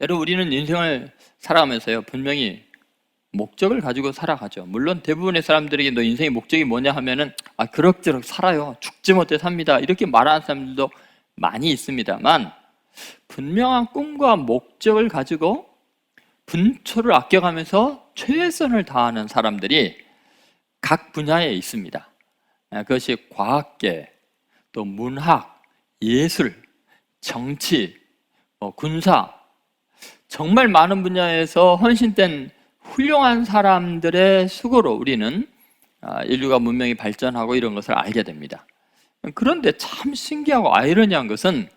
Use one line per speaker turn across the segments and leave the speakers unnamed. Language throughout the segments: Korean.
여러분, 우리는 인생을 살아가면서요, 분명히 목적을 가지고 살아가죠. 물론 대부분의 사람들에게 너 인생의 목적이 뭐냐 하면은 그럭저럭 살아요, 죽지 못해 삽니다, 이렇게 말하는 사람들도 많이 있습니다만, 분명한 꿈과 목적을 가지고 분초를 아껴가면서 최선을 다하는 사람들이 각 분야에 있습니다. 그것이 과학계, 또 문학, 예술, 정치, 군사, 정말 많은 분야에서 헌신된 훌륭한 사람들의 수고로 우리는 인류가 문명이 발전하고 이런 것을 알게 됩니다. 그런데 참 신기하고 아이러니한 것은,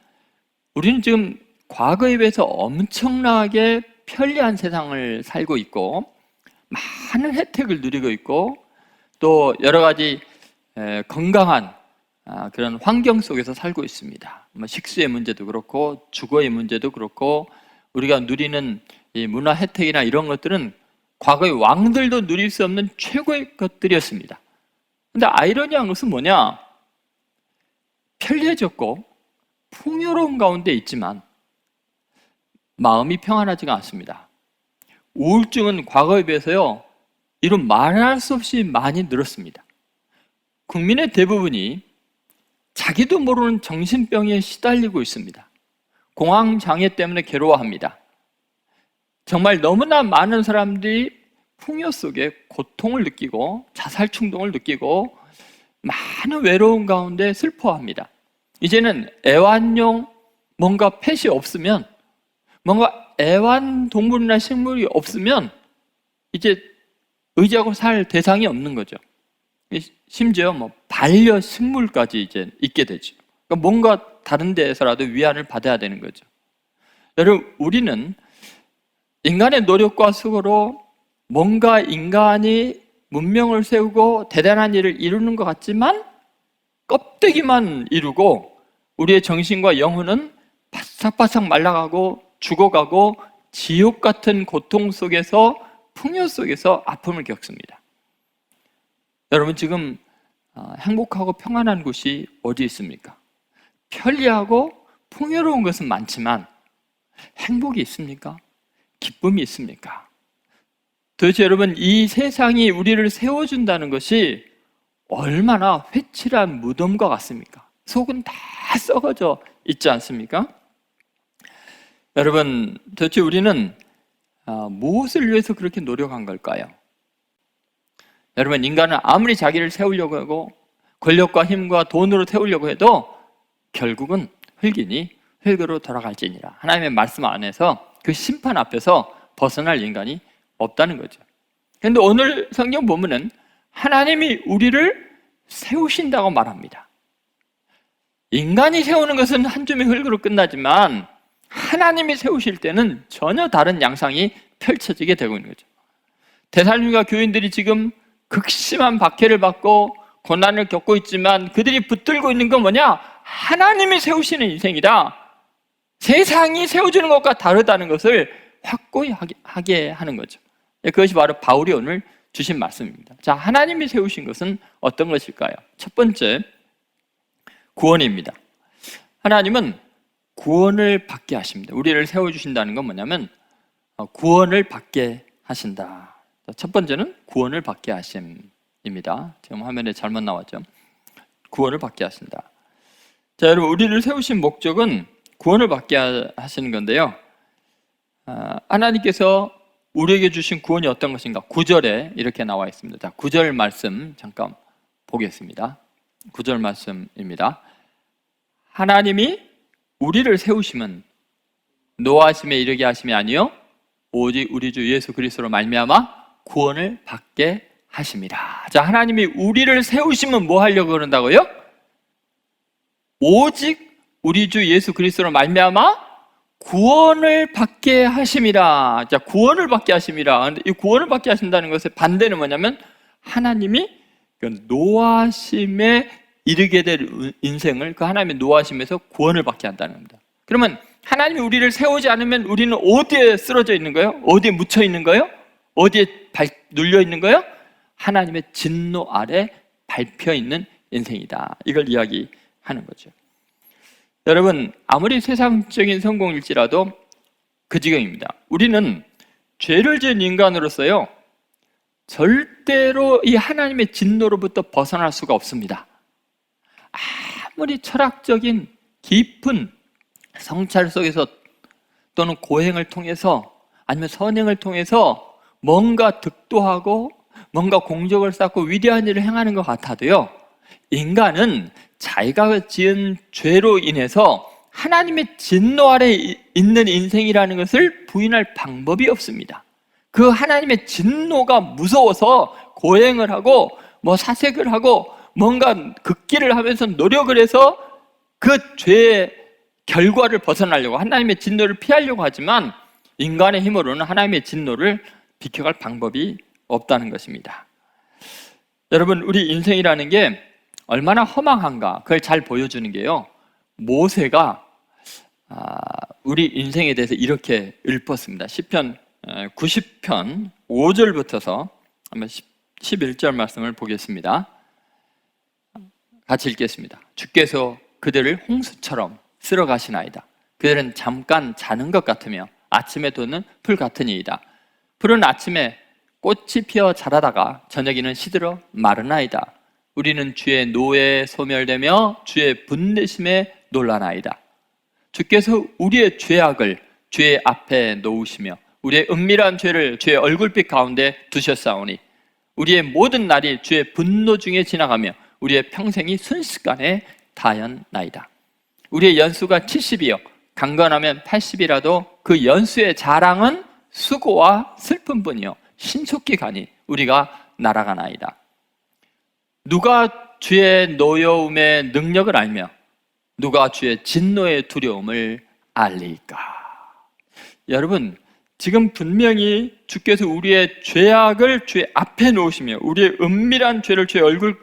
우리는 지금 과거에 비해서 엄청나게 편리한 세상을 살고 있고 많은 혜택을 누리고 있고, 또 여러 가지 건강한 그런 환경 속에서 살고 있습니다. 식수의 문제도 그렇고 주거의 문제도 그렇고, 우리가 누리는 이 문화 혜택이나 이런 것들은 과거의 왕들도 누릴 수 없는 최고의 것들이었습니다. 근데 아이러니한 것은 뭐냐? 편리해졌고 풍요로운 가운데 있지만 마음이 평안하지가 않습니다. 우울증은 과거에 비해서요, 이런 말할 수 없이 많이 늘었습니다. 국민의 대부분이 자기도 모르는 정신병에 시달리고 있습니다. 공황장애 때문에 괴로워합니다. 정말 너무나 많은 사람들이 풍요 속에 고통을 느끼고 자살 충동을 느끼고 많은 외로움 가운데 슬퍼합니다. 이제는 애완용 뭔가 펫이 없으면, 뭔가 애완동물이나 식물이 없으면 이제 의지하고 살 대상이 없는 거죠. 심지어 반려식물까지 이제 있게 되죠. 그러니까 뭔가 다른 데에서라도 위안을 받아야 되는 거죠. 여러분, 우리는 인간의 노력과 수고로 뭔가 인간이 문명을 세우고 대단한 일을 이루는 것 같지만 껍데기만 이루고 우리의 정신과 영혼은 바싹바싹 말라가고 죽어가고 지옥 같은 고통 속에서, 풍요 속에서 아픔을 겪습니다. 여러분, 지금 행복하고 평안한 곳이 어디 있습니까? 편리하고 풍요로운 것은 많지만 행복이 있습니까? 기쁨이 있습니까? 도대체 여러분, 이 세상이 우리를 세워준다는 것이 얼마나 회칠한 무덤과 같습니까? 속은 다 썩어져 있지 않습니까? 여러분, 도대체 우리는 무엇을 위해서 그렇게 노력한 걸까요? 여러분, 인간은 아무리 자기를 세우려고 하고 권력과 힘과 돈으로 세우려고 해도 결국은 흙이니 흙으로 돌아갈지니라. 하나님의 말씀 안에서 그 심판 앞에서 벗어날 인간이 없다는 거죠. 그런데 오늘 성경 본문은 하나님이 우리를 세우신다고 말합니다. 인간이 세우는 것은 한 줌의 흙으로 끝나지만 하나님이 세우실 때는 전혀 다른 양상이 펼쳐지게 되고 있는 거죠. 데살로니가 교인들이 지금 극심한 박해를 받고 고난을 겪고 있지만 그들이 붙들고 있는 건 뭐냐? 하나님이 세우시는 인생이다. 세상이 세워주는 것과 다르다는 것을 확고히 하게 하는 거죠. 그것이 바로 바울이 오늘 주신 말씀입니다. 자, 하나님이 세우신 것은 어떤 것일까요? 첫 번째, 구원입니다. 하나님은 구원을 받게 하십니다. 우리를 세워주신다는 건 뭐냐면 구원을 받게 하신다. 첫 번째는 구원을 받게 하심입니다. 지금 화면에 잘못 나왔죠? 구원을 받게 하신다. 자, 여러분, 우리를 세우신 목적은 구원을 받게 하시는 건데요, 하나님께서 우리에게 주신 구원이 어떤 것인가? 9절에 이렇게 나와 있습니다. 자, 9절 말씀 잠깐 보겠습니다. 9절 말씀입니다. 하나님이 우리를 세우심은 노하심에 이르게 하심이 아니요 오직 우리 주 예수 그리스도로 말미암아 구원을 받게 하심이라. 자, 하나님이 우리를 세우시면 뭐 하려고 그런다고요? 오직 우리 주 예수 그리스도로 말미암아 구원을 받게 하심이라. 자, 구원을 받게 하심이라. 근데 이 구원을 받게 하신다는 것의 반대는 뭐냐면 하나님이 그 노하심에 이르게 될 인생을 그 하나님의 노하심에서 구원을 받게 한다는 겁니다. 그러면 하나님이 우리를 세우지 않으면 우리는 어디에 쓰러져 있는 거예요? 어디에 묻혀 있는 거예요? 어디에 눌려 있는 거예요? 하나님의 진노 아래 밟혀 있는 인생이다. 이걸 이야기하는 거죠. 여러분, 아무리 세상적인 성공일지라도 그 지경입니다. 우리는 죄를 지은 인간으로서요, 절대로 이 하나님의 진노로부터 벗어날 수가 없습니다. 아무리 철학적인 깊은 성찰 속에서 또는 고행을 통해서 아니면 선행을 통해서 뭔가 득도하고 뭔가 공적을 쌓고 위대한 일을 행하는 것 같아도요, 인간은 자기가 지은 죄로 인해서 하나님의 진노 아래 있는 인생이라는 것을 부인할 방법이 없습니다. 그 하나님의 진노가 무서워서 고행을 하고 사색을 하고 뭔가 극기를 하면서 노력을 해서 그 죄의 결과를 벗어나려고, 하나님의 진노를 피하려고 하지만 인간의 힘으로는 하나님의 진노를 비켜갈 방법이 없다는 것입니다. 여러분, 우리 인생이라는 게 얼마나 허망한가, 그걸 잘 보여주는 게요, 모세가 우리 인생에 대해서 이렇게 읊었습니다. 시편 90편 5절부터서 11절 말씀을 보겠습니다. 같이 읽겠습니다. 주께서 그들을 홍수처럼 쓸어 가시나이다. 그들은 잠깐 자는 것 같으며 아침에 돋는 풀 같으니이다. 풀은 아침에 꽃이 피어 자라다가 저녁에는 시들어 마르나이다. 우리는 주의 노에 소멸되며 주의 분내심에 놀라나이다. 주께서 우리의 죄악을 주의 앞에 놓으시며 우리의 은밀한 죄를 주의 얼굴빛 가운데 두셨사오니 우리의 모든 날이 주의 분노 중에 지나가며 우리의 평생이 순식간에 다하였나이다. 우리의 연수가 70이요 강건하면 80이라도 그 연수의 자랑은 수고와 슬픔뿐이요 신속히 가니 우리가 날아가나이다. 누가 주의 노여움의 능력을 알며 누가 주의 진노의 두려움을 알리까? 여러분, 지금 분명히 주께서 우리의 죄악을 주의 앞에 놓으시며 우리의 은밀한 죄를 주의 얼굴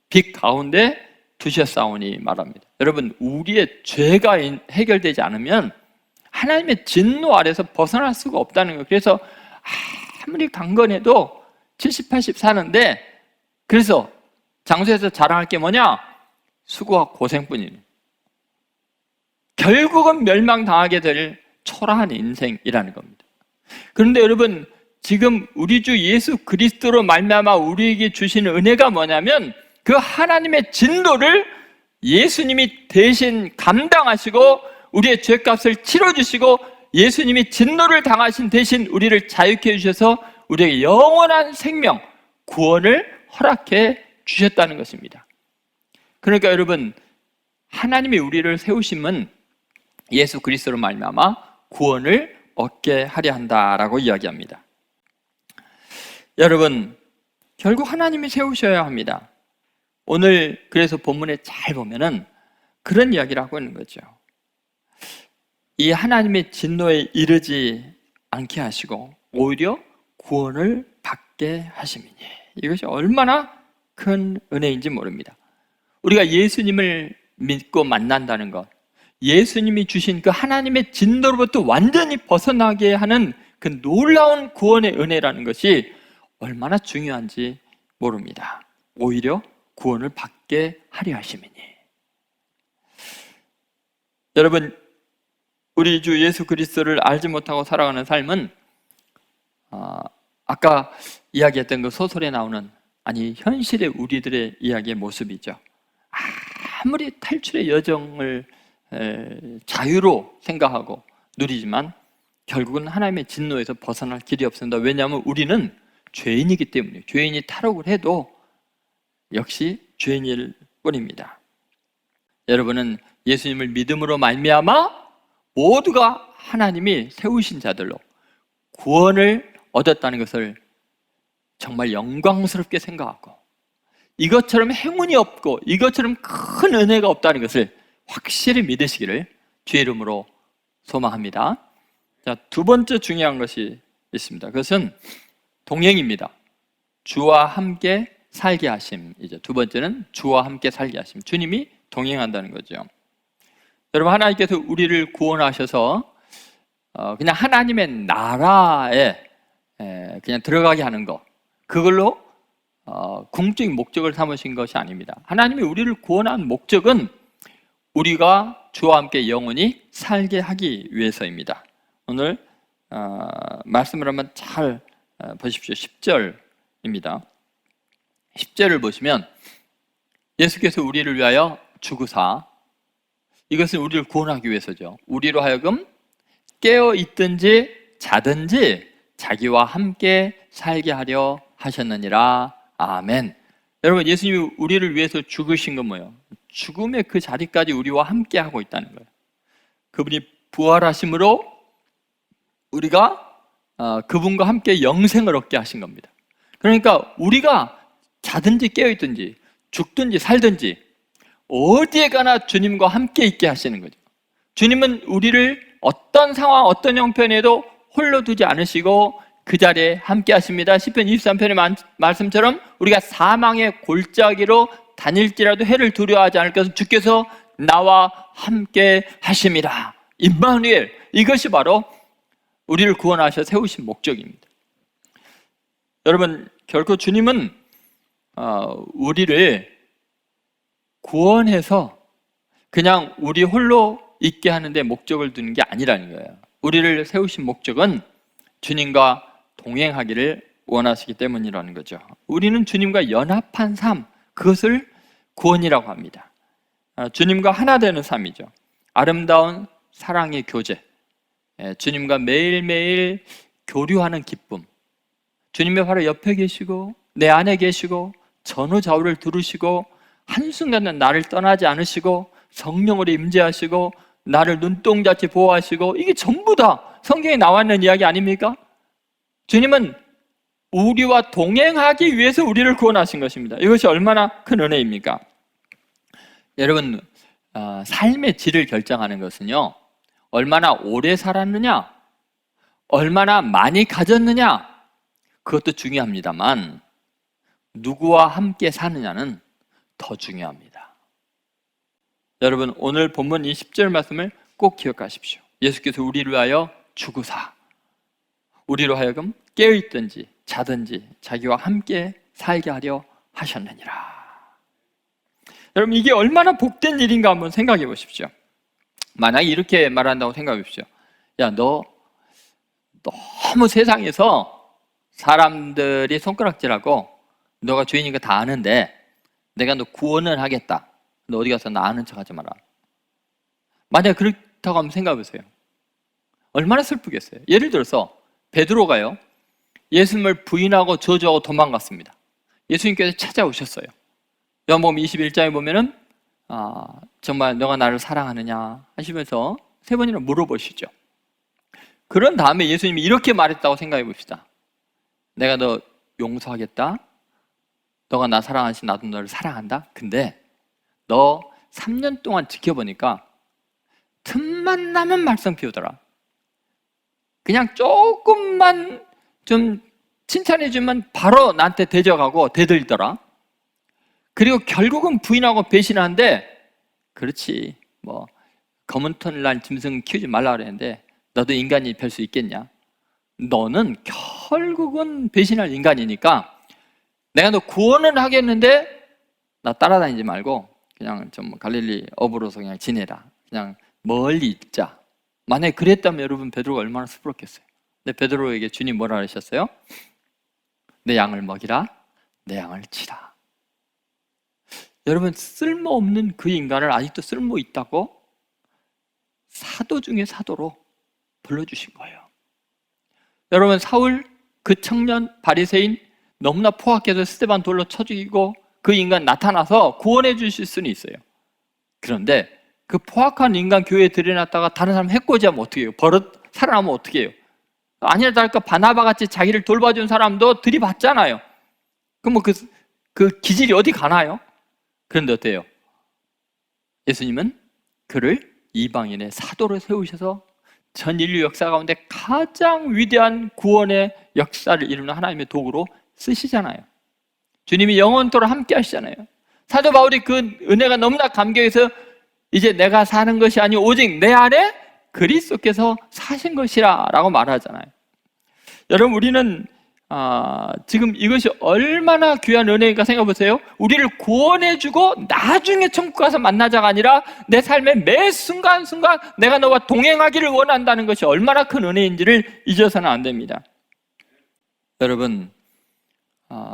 빛 가운데 두셨사오니 말합니다. 여러분, 우리의 죄가 해결되지 않으면 하나님의 진노 아래서 벗어날 수가 없다는 거예요. 그래서 아무리 강건해도 70, 80 사는데, 그래서 장소에서 자랑할 게 뭐냐? 수고와 고생뿐이에요. 결국은 멸망당하게 될 초라한 인생이라는 겁니다. 그런데 여러분, 지금 우리 주 예수 그리스도로 말미암아 우리에게 주시는 은혜가 뭐냐면 그 하나님의 진노를 예수님이 대신 감당하시고 우리의 죄값을 치러주시고 예수님이 진노를 당하신 대신 우리를 자유케 해주셔서 우리에게 영원한 생명, 구원을 허락해 주셨다는 것입니다. 그러니까 여러분, 하나님이 우리를 세우심은 예수 그리스도로 말미암아 구원을 얻게 하려 한다라고 이야기합니다. 여러분, 결국 하나님이 세우셔야 합니다. 오늘 그래서 본문에 잘 보면은 그런 이야기를 하고 있는 거죠. 이 하나님의 진노에 이르지 않게 하시고 오히려 구원을 받게 하심이니, 이것이 얼마나 큰 은혜인지 모릅니다. 우리가 예수님을 믿고 만난다는 것, 예수님이 주신 그 하나님의 진노로부터 완전히 벗어나게 하는 그 놀라운 구원의 은혜라는 것이 얼마나 중요한지 모릅니다. 오히려 구원을 받게 하려 하심이니. 여러분, 우리 주 예수 그리스도를 알지 못하고 살아가는 삶은 아까 이야기했던 그 소설에 나오는, 아니 현실의 우리들의 이야기의 모습이죠. 아무리 탈출의 여정을 자유로 생각하고 누리지만 결국은 하나님의 진노에서 벗어날 길이 없습니다. 왜냐하면 우리는 죄인이기 때문에, 죄인이 탈옥을 해도 역시 죄인일 뿐입니다. 여러분은 예수님을 믿음으로 말미암아 모두가 하나님이 세우신 자들로 구원을 얻었다는 것을 정말 영광스럽게 생각하고, 이것처럼 행운이 없고 이것처럼 큰 은혜가 없다는 것을 확실히 믿으시기를 주의 이름으로 소망합니다. 자, 두 번째 중요한 것이 있습니다. 그것은 동행입니다. 주와 함께 살게 하심이죠. 두 번째는 주와 함께 살게 하심. 주님이 동행한다는 거죠. 여러분, 하나님께서 우리를 구원하셔서 그냥 하나님의 나라에 그냥 들어가게 하는 것, 그걸로 궁극적인 목적을 삼으신 것이 아닙니다. 하나님이 우리를 구원한 목적은 우리가 주와 함께 영원히 살게 하기 위해서입니다. 오늘 말씀을 한번 잘 보십시오. 10절입니다. 10절을 보시면 예수께서 우리를 위하여 죽으사, 이것은 우리를 구원하기 위해서죠. 우리로 하여금 깨어 있든지 자든지 자기와 함께 살게 하려 하셨느니라. 아멘. 여러분, 예수님이 우리를 위해서 죽으신 건 뭐예요? 죽음의 그 자리까지 우리와 함께 하고 있다는 거예요. 그분이 부활하심으로 우리가 그분과 함께 영생을 얻게 하신 겁니다. 그러니까 우리가 자든지 깨어있든지 죽든지 살든지 어디에 가나 주님과 함께 있게 하시는 거죠. 주님은 우리를 어떤 상황, 어떤 형편에도 홀로 두지 않으시고 그 자리에 함께 하십니다. 시편 23편의 말씀처럼 우리가 사망의 골짜기로 다닐지라도 해를 두려워하지 않을 것은 주께서 나와 함께 하심이라. 임마누엘, 이것이 바로 우리를 구원하셔 세우신 목적입니다. 여러분, 결코 주님은 우리를 구원해서 그냥 우리 홀로 있게 하는데 목적을 두는 게 아니라는 거예요. 우리를 세우신 목적은 주님과 동행하기를 원하시기 때문이라는 거죠. 우리는 주님과 연합한 삶, 그것을 구원이라고 합니다. 주님과 하나 되는 삶이죠. 아름다운 사랑의 교제, 주님과 매일매일 교류하는 기쁨, 주님의 바로 옆에 계시고 내 안에 계시고 전후좌우를 두르시고 한순간은 나를 떠나지 않으시고 성령으로 임재하시고 나를 눈동자같이 보호하시고, 이게 전부 다 성경에 나와 있는 이야기 아닙니까? 주님은 우리와 동행하기 위해서 우리를 구원하신 것입니다. 이것이 얼마나 큰 은혜입니까? 여러분, 삶의 질을 결정하는 것은요, 얼마나 오래 살았느냐, 얼마나 많이 가졌느냐, 그것도 중요합니다만 누구와 함께 사느냐는 더 중요합니다. 여러분, 오늘 본문 이 10절 말씀을 꼭 기억하십시오. 예수께서 우리를 위하여 죽으사 우리로 하여금 깨어있든지 자든지 자기와 함께 살게 하려 하셨느니라. 여러분, 이게 얼마나 복된 일인가 한번 생각해 보십시오. 만약 이렇게 말한다고 생각해 보십시오. 야, 너 너무 세상에서 사람들이 손가락질하고 너가 죄인인 거 다 아는데 내가 너 구원을 하겠다. 너 어디 가서 나 아는 척 하지 마라. 만약 그렇다고 한번 생각해 보세요. 얼마나 슬프겠어요. 예를 들어서 베드로가요, 예수님을 부인하고 저주하고 도망갔습니다. 예수님께서 찾아오셨어요. 요한복음 21장에 보면은 정말 너가 나를 사랑하느냐 하시면서 3번이나 물어보시죠. 그런 다음에 예수님이 이렇게 말했다고 생각해 봅시다. 내가 너 용서하겠다. 너가 나 사랑하시 나도 너를 사랑한다. 근데 너 3년 동안 지켜보니까 틈만 나면 말썽 피우더라. 그냥 조금만 좀 칭찬해주면 바로 나한테 대적하고 대들더라. 그리고 결국은 부인하고 배신하는데, 그렇지, 뭐 검은 털 난 짐승 키우지 말라 그랬는데 너도 인간이 별 수 있겠냐? 너는 결국은 배신할 인간이니까 내가 너 구원은 하겠는데 나 따라다니지 말고 그냥 좀 갈릴리 어부로서 그냥 지내라. 그냥 멀리 있자. 만약에 그랬다면 여러분, 베드로가 얼마나 슬펐겠어요. 근데 베드로에게 주님 뭐라 하셨어요? 내 양을 먹이라, 내 양을 치라. 여러분, 쓸모없는 그 인간을 아직도 쓸모 있다고 사도 중에 사도로 불러주신 거예요. 여러분, 사울 그 청년 바리새인 너무나 포악해서 스데반 돌로 쳐 죽이고 그 인간 나타나서 구원해 주실 수는 있어요. 그런데 그 포악한 인간 교회에 들여놨다가 다른 사람 해코지하면 어떻게 해요? 버릇 살아나면 어떻게 해요? 아니나 다를까 바나바 같이 자기를 돌봐준 사람도 들이받잖아요. 그럼 뭐 그 기질이 어디 가나요? 그런데 어때요? 예수님은 그를 이방인의 사도로 세우셔서 전 인류 역사 가운데 가장 위대한 구원의 역사를 이루는 하나님의 도구로 쓰시잖아요. 주님이 영원토록 함께 하시잖아요. 사도 바울이 그 은혜가 너무나 감격해서 이제 내가 사는 것이 아니오 오직 내 안에 그리스도께서 사신 것이라 라고 말하잖아요. 여러분, 우리는 지금 이것이 얼마나 귀한 은혜인가 생각해 보세요. 우리를 구원해주고 나중에 천국 가서 만나자가 아니라 내 삶의 매 순간순간 내가 너와 동행하기를 원한다는 것이 얼마나 큰 은혜인지를 잊어서는 안 됩니다. 여러분,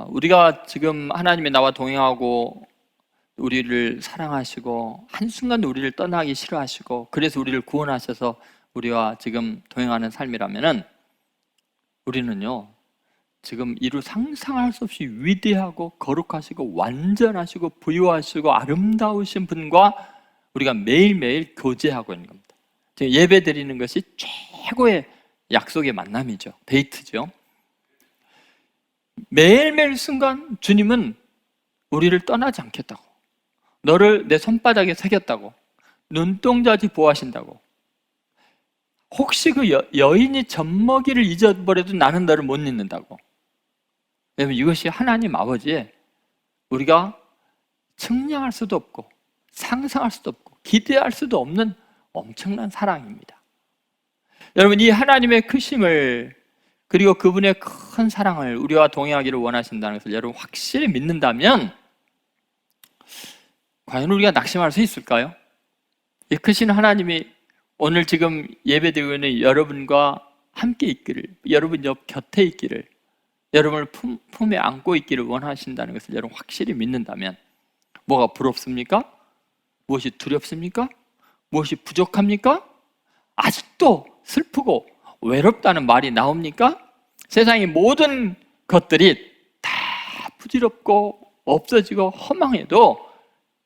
우리가 지금 하나님이 나와 동행하고 우리를 사랑하시고 한순간도 우리를 떠나기 싫어하시고 그래서 우리를 구원하셔서 우리와 지금 동행하는 삶이라면은 우리는요 지금 이루 상상할 수 없이 위대하고 거룩하시고 완전하시고 부유하시고 아름다우신 분과 우리가 매일매일 교제하고 있는 겁니다. 지금 예배 드리는 것이 최고의 약속의 만남이죠. 데이트죠. 매일매일 순간 주님은 우리를 떠나지 않겠다고, 너를 내 손바닥에 새겼다고, 눈동자지 보호하신다고, 혹시 그 여인이 젖먹이를 잊어버려도 나는 너를 못 잊는다고. 왜냐하면 이것이 하나님 아버지의 우리가 측량할 수도 없고 상상할 수도 없고 기대할 수도 없는 엄청난 사랑입니다. 여러분, 이 하나님의 크심을 그리고 그분의 큰 사랑을 우리와 동행하기를 원하신다는 것을 여러분 확실히 믿는다면 과연 우리가 낙심할 수 있을까요? 이 크신 하나님이 오늘 지금 예배드리고 있는 여러분과 함께 있기를, 여러분 옆 곁에 있기를, 여러분을 품에 안고 있기를 원하신다는 것을 여러분 확실히 믿는다면 뭐가 부럽습니까? 무엇이 두렵습니까? 무엇이 부족합니까? 아직도 슬프고 외롭다는 말이 나옵니까? 세상의 모든 것들이 다 부질없고 없어지고 허망해도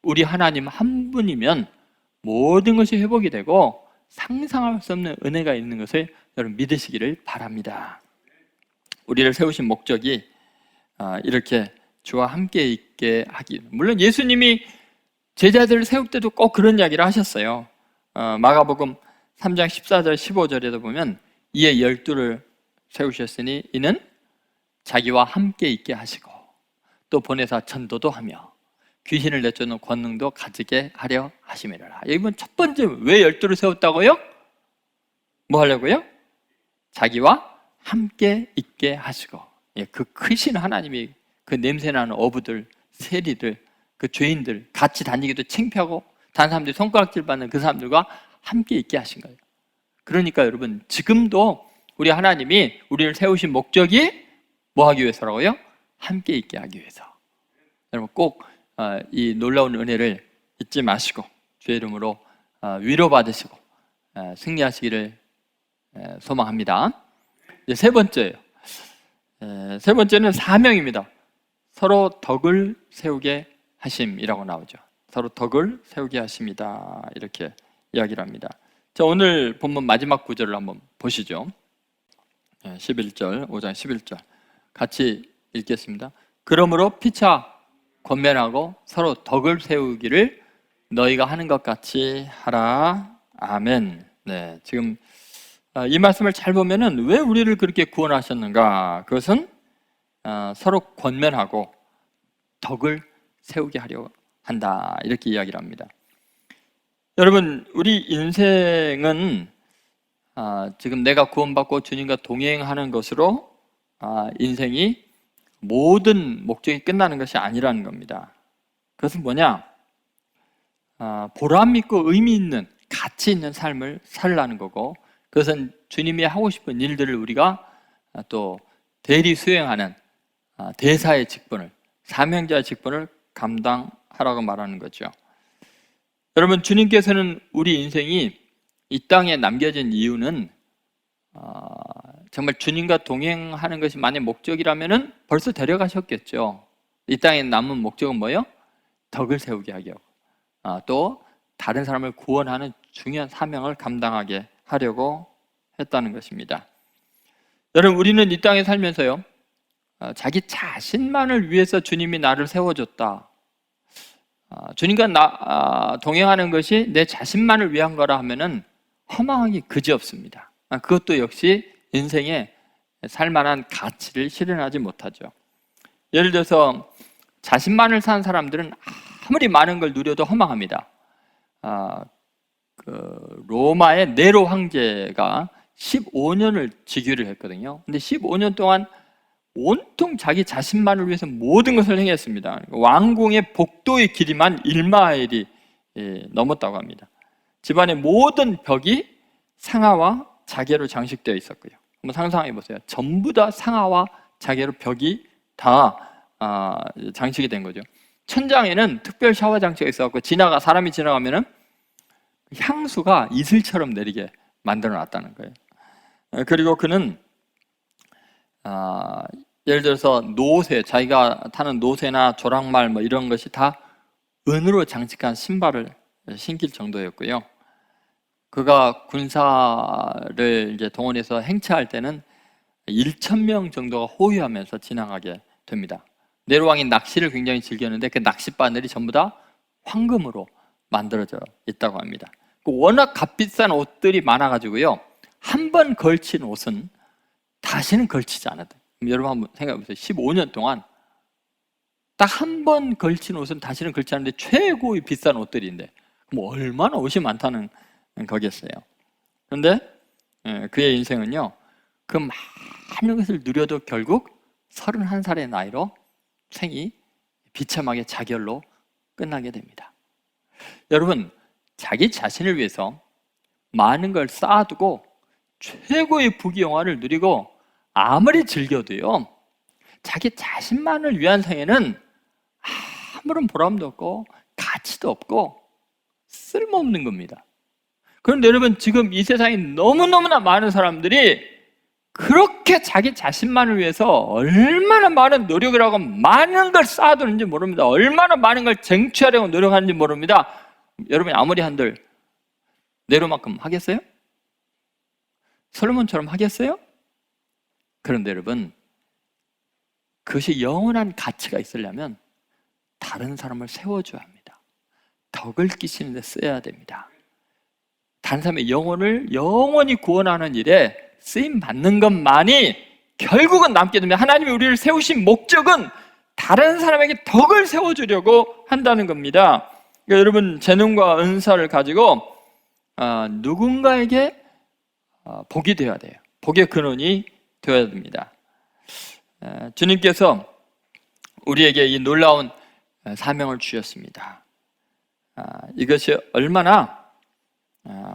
우리 하나님 한 분이면 모든 것이 회복이 되고 상상할 수 없는 은혜가 있는 것을 여러분 믿으시기를 바랍니다. 우리를 세우신 목적이 이렇게 주와 함께 있게 하기. 물론 예수님이 제자들을 세울 때도 꼭 그런 이야기를 하셨어요. 마가복음 3장 14절 15절에도 보면 이에 12를 세우셨으니 이는 자기와 함께 있게 하시고 또 보내사 전도도 하며 귀신을 내쫓는 권능도 가지게 하려 하심이라. 여기 보면 첫 번째 왜 12를 세웠다고요? 뭐 하려고요? 자기와 함께 있게 하시고, 그 크신 하나님이 그 냄새나는 어부들, 세리들, 그 죄인들 같이 다니기도 창피하고 다른 사람들이 손가락질 받는 그 사람들과 함께 있게 하신 거예요. 그러니까 여러분 지금도 우리 하나님이 우리를 세우신 목적이 뭐 하기 위해서라고요? 함께 있게 하기 위해서. 여러분 꼭 이 놀라운 은혜를 잊지 마시고 주의 이름으로 위로받으시고 승리하시기를 소망합니다. 이제 세 번째예요. 세 번째는 사명입니다. 서로 덕을 세우게 하심이라고 나오죠. 서로 덕을 세우게 하심이다, 이렇게 이야기를 합니다. 자, 오늘 본문 마지막 구절을 한번 보시죠. 11절, 5장 11절 같이 읽겠습니다. 그러므로 피차 권면하고 서로 덕을 세우기를 너희가 하는 것 같이 하라. 아멘. 네, 지금 이 말씀을 잘 보면은 왜 우리를 그렇게 구원하셨는가? 그것은 서로 권면하고 덕을 세우게 하려 한다, 이렇게 이야기를 합니다. 여러분, 우리 인생은 지금 내가 구원받고 주님과 동행하는 것으로 인생이 모든 목적이 끝나는 것이 아니라는 겁니다. 그것은 뭐냐? 보람 있고 의미 있는, 가치 있는 삶을 살라는 거고, 그것은 주님이 하고 싶은 일들을 우리가 또 대리 수행하는 대사의 직분을, 사명자의 직분을 감당하라고 말하는 거죠. 여러분, 주님께서는 우리 인생이 이 땅에 남겨진 이유는 정말 주님과 동행하는 것이 만약 목적이라면 벌써 데려가셨겠죠. 이 땅에 남은 목적은 뭐예요? 덕을 세우게 하고 또 다른 사람을 구원하는 중요한 사명을 감당하게 하려고 했다는 것입니다. 여러분, 우리는 이 땅에 살면서요 자기 자신만을 위해서 주님이 나를 세워줬다, 주님과 동행하는 것이 내 자신만을 위한 거라 하면은 허망하기 그지없습니다. 그것도 역시 인생에 살만한 가치를 실현하지 못하죠. 예를 들어서 자신만을 사는 사람들은 아무리 많은 걸 누려도 허망합니다. 로마의 네로 황제가 15년을 즉위를 했거든요. 근데 15년 동안 온통 자기 자신만을 위해서 모든 것을 행했습니다. 왕궁의 복도의 길이만 1마일이 넘었다고 합니다. 집안의 모든 벽이 상아와 자개로 장식되어 있었고요. 한번 상상해 보세요. 전부 다 상아와 자개로 벽이 다 장식이 된 거죠. 천장에는 특별 샤워 장치가 있어서 사람이 지나가면은 향수가 이슬처럼 내리게 만들어 놨다는 거예요. 그리고 그는 예를 들어서 노새, 자기가 타는 노새나 조랑말 뭐 이런 것이 다 은으로 장식한 신발을 신길 정도였고요. 그가 군사를 이제 동원해서 행차할 때는 1,000명 정도가 호위하면서 지나가게 됩니다. 네로 왕이 낚시를 굉장히 즐겼는데 그 낚싯바늘이 전부 다 황금으로 만들어져 있다고 합니다. 워낙 값비싼 옷들이 많아가지고요, 한 번 걸친 옷은 다시는 걸치지 않았다. 여러분 한번 생각해 보세요. 15년 동안 딱 한 번 걸친 옷은 다시는 걸치지 않는데 최고의 비싼 옷들인데 뭐 얼마나 옷이 많다는 거겠어요. 그런데 그의 인생은요, 그 많은 것을 누려도 결국 31살의 나이로 생이 비참하게 자결로 끝나게 됩니다. 여러분, 자기 자신을 위해서 많은 걸 쌓아두고 최고의 부귀영화를 누리고 아무리 즐겨도요, 자기 자신만을 위한 생애는 아무런 보람도 없고 가치도 없고 쓸모없는 겁니다. 그런데 여러분, 지금 이 세상에 너무너무나 많은 사람들이 그렇게 자기 자신만을 위해서 얼마나 많은 노력을 하고 많은 걸 쌓아두는지 모릅니다. 얼마나 많은 걸 쟁취하려고 노력하는지 모릅니다. 여러분이 아무리 한들 네로만큼 하겠어요? 솔로몬처럼 하겠어요? 그런데 여러분, 그것이 영원한 가치가 있으려면 다른 사람을 세워줘야 합니다. 덕을 끼치는 데 써야 됩니다. 다른 사람의 영혼을 영원히 구원하는 일에 쓰임 받는 것만이 결국은 남게 됩니다. 하나님이 우리를 세우신 목적은 다른 사람에게 덕을 세워주려고 한다는 겁니다. 그러니까 여러분, 재능과 은사를 가지고 누군가에게 복이 되어야 돼요. 복의 근원이 되어야 됩니다. 주님께서 우리에게 이 놀라운 사명을 주셨습니다. 이것이 얼마나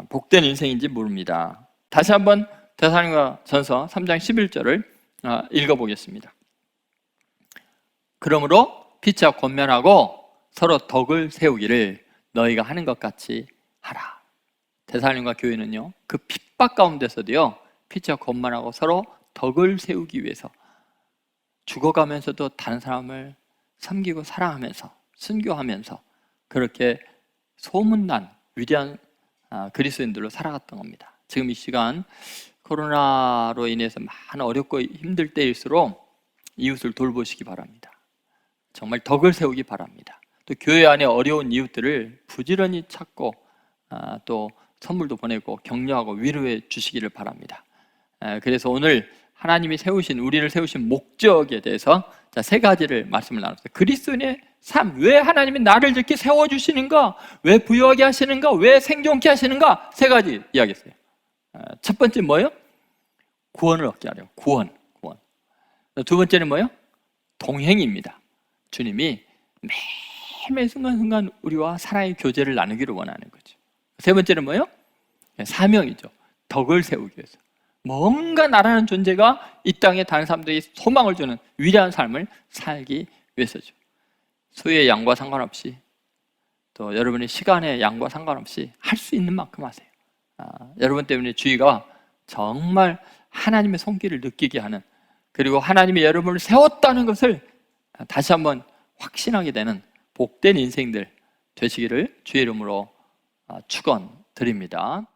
복된 인생인지 모릅니다. 다시 한번 데살로니가전서 3장 11절을 읽어보겠습니다. 그러므로 피차 권면하고 서로 덕을 세우기를 너희가 하는 것 같이 하라. 데살로니가 교회는요, 그 핍박 가운데서도요, 피차 권면하고 서로 덕을 세우기 위해서 죽어가면서도 다른 사람을 섬기고 사랑하면서 순교하면서 그렇게 소문난 위대한 그리스도인들로 살아갔던 겁니다. 지금 이 시간 코로나로 인해서 많은 어렵고 힘들 때일수록 이웃을 돌보시기 바랍니다. 정말 덕을 세우기 바랍니다. 또 교회 안에 어려운 이웃들을 부지런히 찾고 또 선물도 보내고 격려하고 위로해 주시기를 바랍니다. 그래서 오늘 하나님이 우리를 세우신 목적에 대해서 세 가지를 말씀을 나눴어요. 그리스도인의 삶, 왜 하나님이 나를 이렇게 세워주시는가, 왜 부유하게 하시는가, 왜 생존케 하시는가, 세 가지 이야기했어요. 첫 번째 뭐예요? 구원을 얻게 하려고. 구원. 두 번째는 뭐예요? 동행입니다. 주님이 매일매일 순간순간 우리와 사랑의 교제를 나누기를 원하는 거죠. 세 번째는 뭐예요? 사명이죠. 덕을 세우기 위해서. 뭔가 나라는 존재가 이 땅에 다른 사람들이 소망을 주는 위대한 삶을 살기 위해서죠. 수의 양과 상관없이, 또 여러분의 시간의 양과 상관없이 할 수 있는 만큼 하세요. 여러분 때문에 주위가 정말 하나님의 손길을 느끼게 하는, 그리고 하나님이 여러분을 세웠다는 것을 다시 한번 확신하게 되는 복된 인생들 되시기를 주의 이름으로 축원드립니다.